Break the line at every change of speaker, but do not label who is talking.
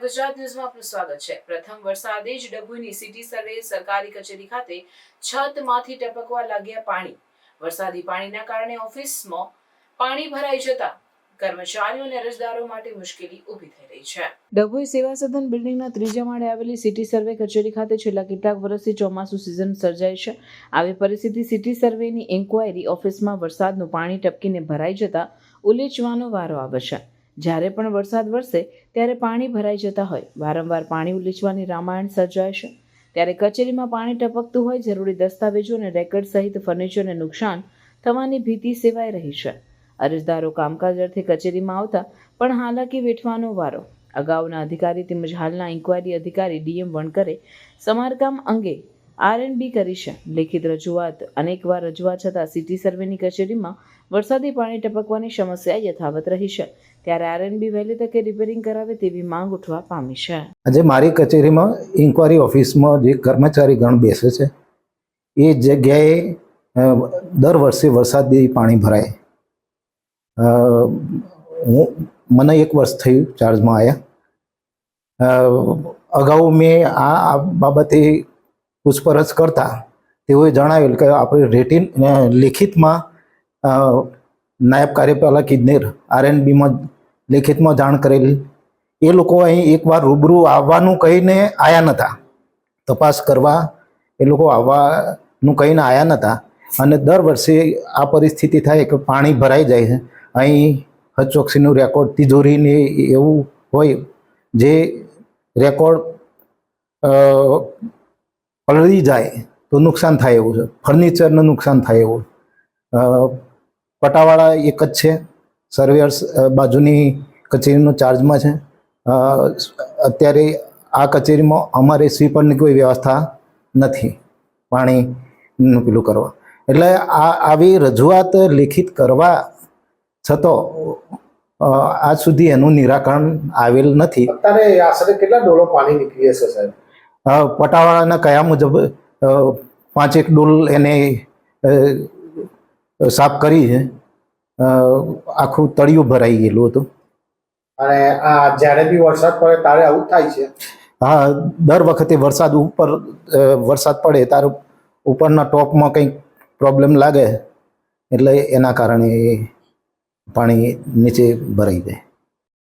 ગુજરાત ન્યૂઝમાં આપનું સ્વાગત છે। પ્રથમ વરસાદે જ ડભોઈની સિટી સર્વે સરકારી કચેરી ખાતે છતમાંથી ટપકવા લાગ્યા પાણી। વરસાદી પાણીના કારણે ઓફિસમાં પાણી ભરાઈ જતા કર્મચારીઓ અને અરજદારો માટે મુશ્કેલી ઊભી થઈ રહી છે। ડભોઈ સેવા સદન બિલ્ડિંગના ત્રીજા માળે આવેલી સિટી સર્વે કચેરી ખાતે છેલ્લા કેટલાક વર્ષથી ચોમાસુ સિઝન સર્જાય છે। આવી પરિસ્થિતિ સિટી સર્વેની ઇન્ક્વાયરી ઓફિસમાં વરસાદનું પાણી ટપકીને ભરાઈ જતા ઉલેચવાનો વારો આવે છે। જ્યારે પણ વરસાદ વરસે ત્યારે પાણી ભરાઈ જતા હોય, વારંવાર પાણી ઉલેચવાની રામાયણ સર્જાય છે। ત્યારે કચેરીમાં પાણી ટપકતું હોય, જરૂરી દસ્તાવેજો અને રેકર્ડ સહિત ફર્નિચરને નુકસાન થવાની ભીતિ સેવાઈ રહી છે। અરજદારો કામકાજ અર્થે કચેરીમાં આવતા પણ હાલાકી વેઠવાનો વારો। અગાઉના અધિકારી તેમજ હાલના ઇન્ક્વાયરી અધિકારી ડીએમ વણકરે સમારકામ અંગે R&B કરી છે। લેખિત રજૂઆત અનેકવાર રજૂઆત છતાં સિટી સર્વેની કચેરીમાં વરસાદી પાણી ટપકવાની સમસ્યા યથાવત રહી છે। ત્યારે R&B વહેલી તકે રિપેરિંગ કરાવે તેવી માંગ ઉઠવા પામી છે।
આજે મારી કચેરીમાં ઇન્ક્વાયરી ઓફિસમાં જે કર્મચારી ગણ બેસે છે એ જગ્યાએ દર વર્ષે વરસાદી પાણી ભરાય। મને 1 વર્ષ થયું ચાર્જમાં આવ્યા। અગાઉ મેં આ બાબતે પૂછપરછ કરતા તેઓએ જણાવેલ કે આપણે લેખિતમાં નાયબ કાર્યપાલક ઇજનેર R&Bમાં લેખિતમાં જાણ કરેલી। એ લોકો અહીં એકવાર રૂબરૂ આવવાનું કહીને આવ્યા નહોતા, તપાસ કરવા એ લોકો આવવાનું કહીને આવ્યા નહોતા। અને દર વર્ષે આ પરિસ્થિતિ થાય કે પાણી ભરાઈ જાય છે। અહીં હચોકસીનું રેકોર્ડ, તિજોરીને એવું હોય જે રેકોર્ડ પલળી જાય તો નુકસાન થાય એવું છે, ફર્નિચરનું નુકસાન થાય એવું। પટાવાળા એક જ છે, સર્વેયર્સ બાજુની કચેરીનો ચાર્જમાં છે। અત્યારે આ કચેરીમાં અમારે સ્વીપરની કોઈ વ્યવસ્થા નથી પાણીનું પેલું કરવા। એટલે આવી રજૂઆત લેખિત કરવા છતાં આજ સુધી એનું નિરાકરણ આવેલ નથી।
અત્યારે આશરે કેટલા ડોલો પાણી નીકળી હશે સાહેબ?
પટાવાળાના કયા મુજબ 5-1 ડોલ એને સાફ કરી છે। આખું તળિયું ભરાઈ ગયેલું હતું।
અને આ જ્યારે બી વરસાદ પડે ત્યારે આવું થાય છે?
હા, દર વખતે વરસાદ પડે ત્યારે ઉપરના ટોપમાં કંઈક પ્રોબ્લેમ લાગે એટલે એના કારણે પાણી નીચે ભરાઈ જાય।